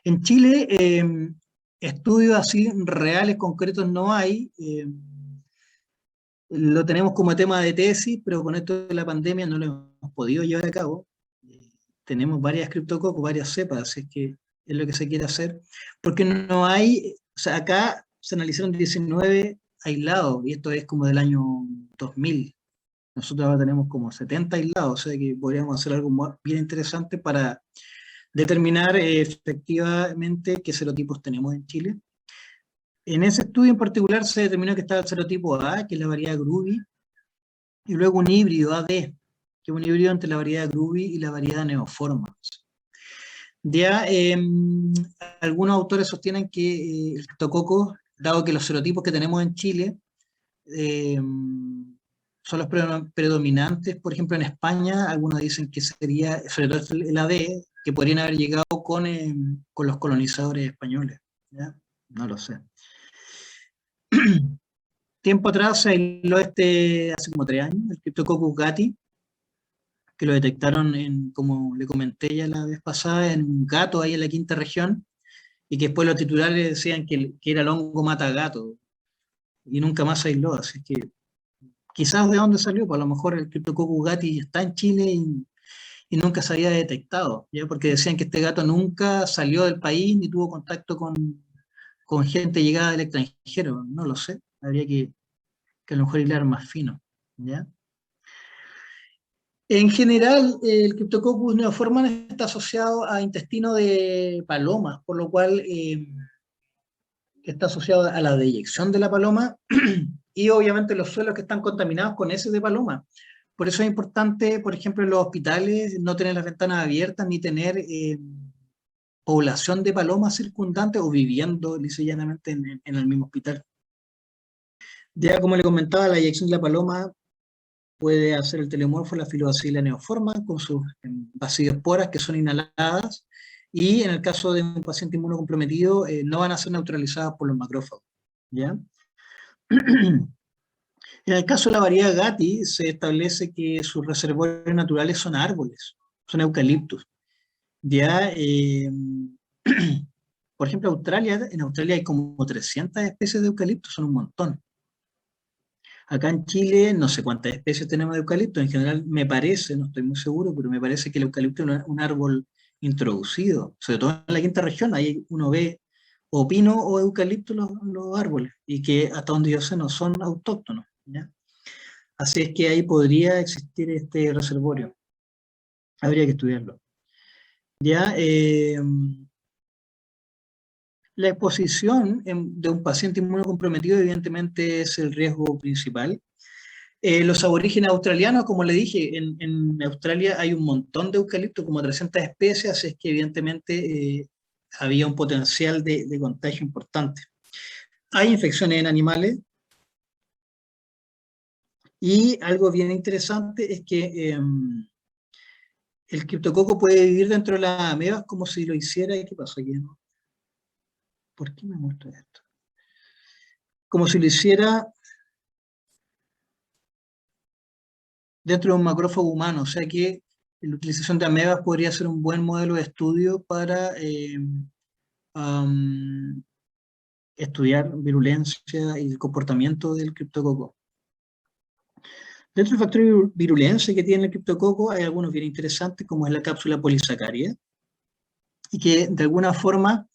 En Chile, estudios así reales, concretos no hay, lo tenemos como tema de tesis, pero con esto de la pandemia no lo hemos podido llevar a cabo. Tenemos varias criptococos, varias cepas, así que es lo que se quiere hacer, porque no hay, o sea, acá se analizaron 19 aislados, y esto es como del año 2000. Nosotros ahora tenemos como 70 aislados, o sea que podríamos hacer algo bien interesante para determinar efectivamente qué serotipos tenemos en Chile. En ese estudio en particular se determinó que estaba el serotipo A, que es la variedad Gruby, y luego un híbrido AD, que es un híbrido entre la variedad Gruby y la variedad Neoformans. Ya, algunos autores sostienen que el criptococo, dado que los serotipos que tenemos en Chile son los predominantes, por ejemplo en España, algunos dicen que sería, sobre todo el AD, que podrían haber llegado con los colonizadores españoles. ¿Ya? No lo sé. Tiempo atrás se aisló hace como 3 años, el Cryptococcus gattii, que lo detectaron, como le comenté ya la vez pasada, en un gato ahí en la quinta región, y que después los titulares decían que era el hongo mata gato, y nunca más se aisló, así que quizás de dónde salió, pues a lo mejor el Cryptococcus gattii está en Chile y nunca se había detectado, ¿ya? Porque decían que este gato nunca salió del país ni tuvo contacto con gente llegada del extranjero, no lo sé, habría que a lo mejor hilar más fino, ¿ya? En general, el Cryptococcus neoformans está asociado a intestino de palomas, por lo cual está asociado a la deyección de la paloma y obviamente los suelos que están contaminados con heces de paloma. Por eso es importante, por ejemplo, en los hospitales no tener las ventanas abiertas ni tener población de palomas circundantes o viviendo llanamente en el mismo hospital. Ya como le comentaba, la eyección de la paloma puede hacer el telemorfo, la Phyllobacilia neoforma, con sus basidiosporas que son inhaladas, y en el caso de un paciente inmunocomprometido, no van a ser neutralizadas por los macrófagos. ¿Ya? En el caso de la variedad Gatti, se establece que sus reservorios naturales son árboles, son eucaliptos. Ya, por ejemplo, en Australia hay como 300 especies de eucaliptos, son un montón. Acá en Chile no sé cuántas especies tenemos de eucalipto, en general me parece, no estoy muy seguro, pero me parece que el eucalipto es un árbol introducido, sobre todo en la quinta región, ahí uno ve o pino o eucalipto los árboles, y que hasta donde yo sé no son autóctonos, ¿ya? Así es que ahí podría existir este reservorio, habría que estudiarlo. Ya, la exposición de un paciente inmunocomprometido evidentemente es el riesgo principal. Los aborígenes australianos, como le dije, en Australia hay un montón de eucaliptos, como 300 especies, así es que evidentemente había un potencial de contagio importante. Hay infecciones en animales y algo bien interesante es que el criptococo puede vivir dentro de las amebas como si lo hiciera. ¿Y qué pasó aquí? ¿No? ¿Por qué me muestra esto? Como si lo hiciera dentro de un macrófago humano, o sea que la utilización de amebas podría ser un buen modelo de estudio para am, estudiar virulencia y el comportamiento del criptococo. Dentro del factor virulencia que tiene el criptococo hay algunos bien interesantes, como es la cápsula polisacárida, y que de alguna forma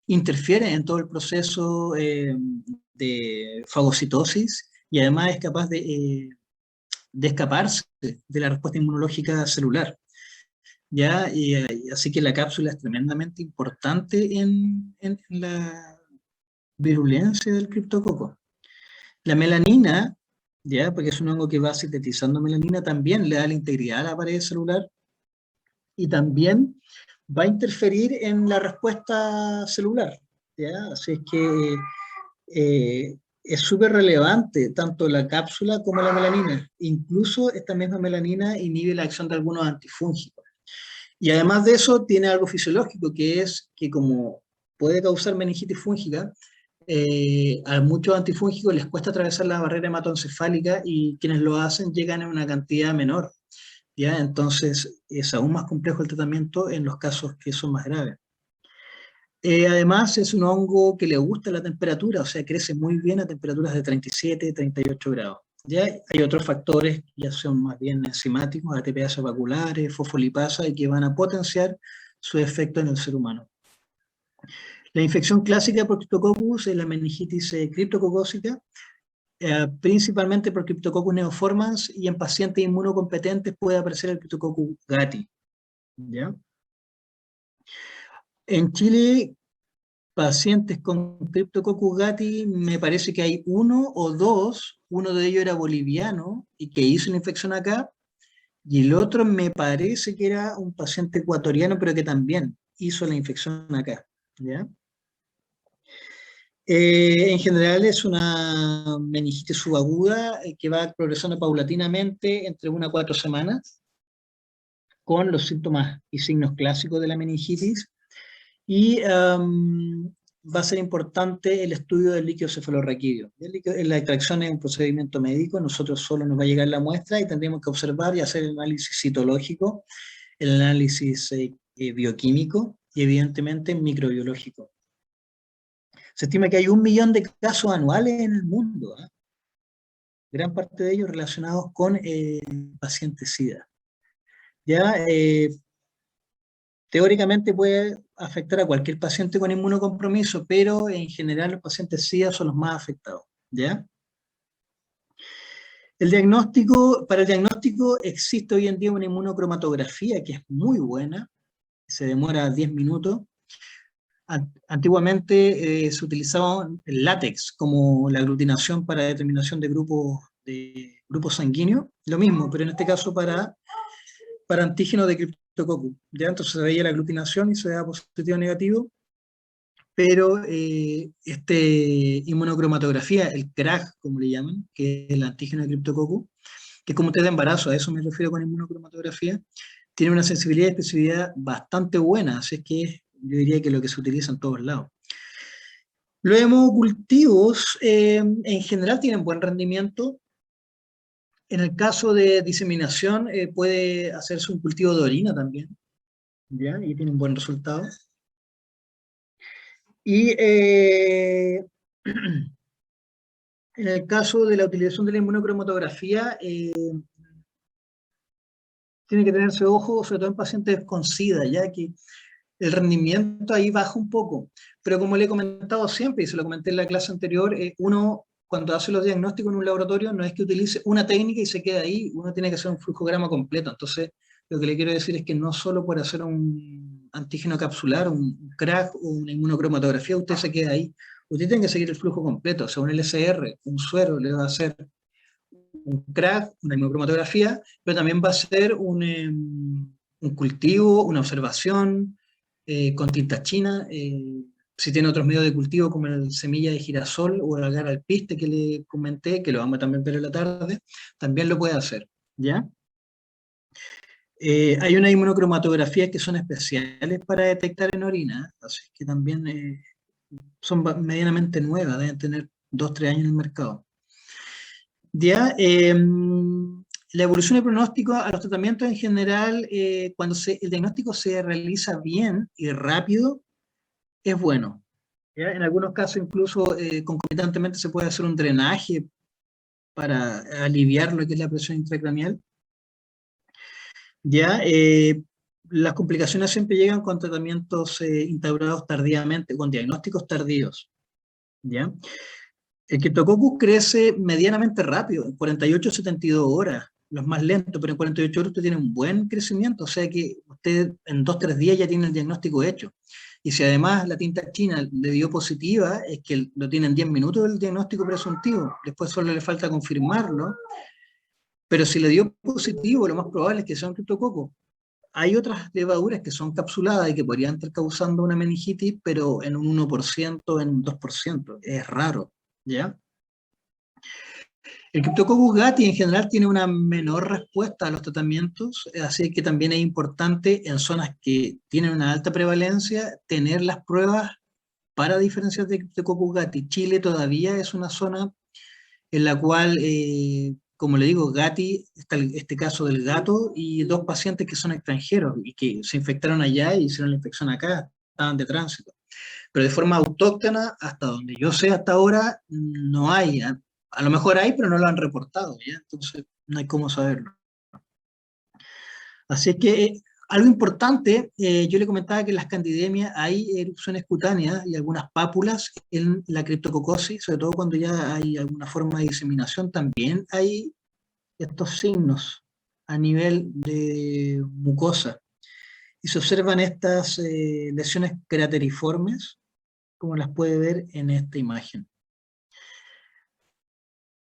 interfiere en todo el proceso de fagocitosis y además es capaz de escaparse de la respuesta inmunológica celular. ¿Ya? Así que la cápsula es tremendamente importante en la virulencia del criptococo. La melanina, ¿ya? Porque es un hongo que va sintetizando melanina, también le da la integridad a la pared celular y también va a interferir en la respuesta celular, ¿ya? Así es que es súper relevante tanto la cápsula como la melanina. Incluso esta misma melanina inhibe la acción de algunos antifúngicos. Y además de eso, tiene algo fisiológico, que es que como puede causar meningitis fúngica, a muchos antifúngicos les cuesta atravesar la barrera hematoencefálica y quienes lo hacen llegan en una cantidad menor, ¿ya? Entonces es aún más complejo el tratamiento en los casos que son más graves. Además es un hongo que le gusta la temperatura, o sea, crece muy bien a temperaturas de 37, 38 grados. Ya hay otros factores, ya son más bien enzimáticos, ATPase vasculares, fosfolipasa, y que van a potenciar su efecto en el ser humano. La infección clásica por Cryptococcus es la meningitis criptococócica, principalmente por Cryptococcus neoformans, y en pacientes inmunocompetentes puede aparecer el Cryptococcus gatti. ¿Ya? En Chile, pacientes con Cryptococcus gatti, me parece que hay uno o dos, uno de ellos era boliviano y que hizo una infección acá, y el otro me parece que era un paciente ecuatoriano, pero que también hizo la infección acá. ¿Ya? En general es una meningitis subaguda que va progresando paulatinamente entre 1 a 4 semanas, con los síntomas y signos clásicos de la meningitis, y va a ser importante el estudio del líquido cefalorraquídeo. La extracción es un procedimiento médico, nosotros solo nos va a llegar la muestra y tendremos que observar y hacer el análisis citológico, el análisis bioquímico y evidentemente microbiológico. Se estima que hay 1 millón de casos anuales en el mundo, ¿eh? Gran parte de ellos relacionados con pacientes SIDA. Ya, teóricamente puede afectar a cualquier paciente con inmunocompromiso, pero en general los pacientes SIDA son los más afectados. ¿Ya? Para el diagnóstico existe hoy en día una inmunocromatografía que es muy buena, se demora 10 minutos. Antiguamente se utilizaba el látex como la aglutinación para determinación de grupos sanguíneos, lo mismo, pero en este caso para antígenos de Cryptococcus. ¿Ya? Entonces se veía la aglutinación y se daba positivo o negativo, pero inmunocromatografía, el CRAG, como le llaman, que es el antígeno de Cryptococcus, que es como un test de embarazo, a eso me refiero con inmunocromatografía, tiene una sensibilidad y especificidad bastante buena, así es que yo diría que lo que se utiliza en todos lados. Los hemocultivos en general tienen buen rendimiento, En el caso de diseminación, puede hacerse un cultivo de orina también, ¿ya? Y tiene un buen resultado. Y en el caso de la utilización de la inmunocromatografía, tiene que tenerse ojo, sobre todo en pacientes con SIDA, ya que el rendimiento ahí baja un poco. Pero como le he comentado siempre, y se lo comenté en la clase anterior, uno cuando hace los diagnósticos en un laboratorio no es que utilice una técnica y se quede ahí, uno tiene que hacer un flujograma completo. Entonces, lo que le quiero decir es que no solo por hacer un antígeno capsular, un crack o una inmunocromatografía, usted se queda ahí. Usted tiene que seguir el flujo completo, o sea, un LCR, un suero le va a hacer un crack, una inmunocromatografía, pero también va a ser un cultivo, una observación con tinta china. Si tiene otros medios de cultivo como el semilla de girasol o el agar alpiste que le comenté, que lo vamos a también ver en la tarde, también lo puede hacer. ¿Ya? Hay unas inmunocromatografías que son especiales para detectar en orina, así que también son medianamente nuevas, deben tener 2 o 3 años en el mercado. Ya, la evolución del pronóstico a los tratamientos en general, cuando el diagnóstico se realiza bien y rápido, es bueno. ¿Ya? En algunos casos incluso concomitantemente se puede hacer un drenaje para aliviar lo que es la presión intracraneal. ¿Ya? Las complicaciones siempre llegan con tratamientos instaurados tardíamente, con diagnósticos tardíos. ¿Ya? El Cryptococcus crece medianamente rápido, en 48 a 72 horas, los más lentos, pero en 48 horas usted tiene un buen crecimiento, o sea que usted en 2 o 3 días ya tiene el diagnóstico hecho. Y si además la tinta china le dio positiva, es que lo tiene en 10 minutos el diagnóstico presuntivo, después solo le falta confirmarlo, pero si le dio positivo, lo más probable es que sea un criptococo. Hay otras levaduras que son capsuladas y que podrían estar causando una meningitis, pero en un 1%, en un 2%, es raro, ¿ya? El Cryptococcus gattii en general tiene una menor respuesta a los tratamientos, así que también es importante en zonas que tienen una alta prevalencia tener las pruebas para diferenciar de Cryptococcus gattii. Chile todavía es una zona en la cual, como le digo, gattii, está este caso del gato y 2 pacientes que son extranjeros y que se infectaron allá y hicieron la infección acá, estaban de tránsito. Pero de forma autóctona, hasta donde yo sé hasta ahora, no hay. A lo mejor hay, pero no lo han reportado, ¿ya? Entonces, no hay cómo saberlo. Así es que algo importante, yo le comentaba que en las candidemias hay erupciones cutáneas y algunas pápulas en la criptococosis, sobre todo cuando ya hay alguna forma de diseminación, también hay estos signos a nivel de mucosa. Y se observan estas lesiones crateriformes, como las puede ver en esta imagen.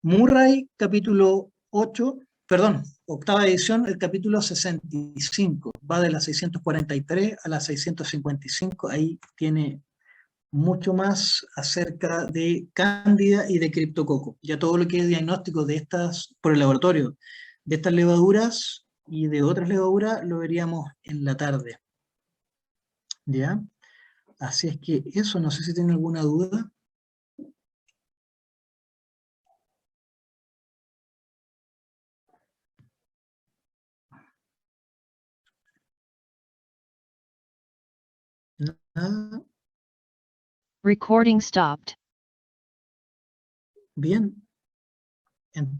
Murray, capítulo 8, perdón, octava edición, el capítulo 65, va de la 643 a la 655, ahí tiene mucho más acerca de cándida y de criptococo. Ya todo lo que es diagnóstico de estas, por el laboratorio, de estas levaduras y de otras levaduras, lo veríamos en la tarde. ¿Ya? Así es que eso, no sé si tienen alguna duda. Nada. Recording stopped. Bien. Entonces,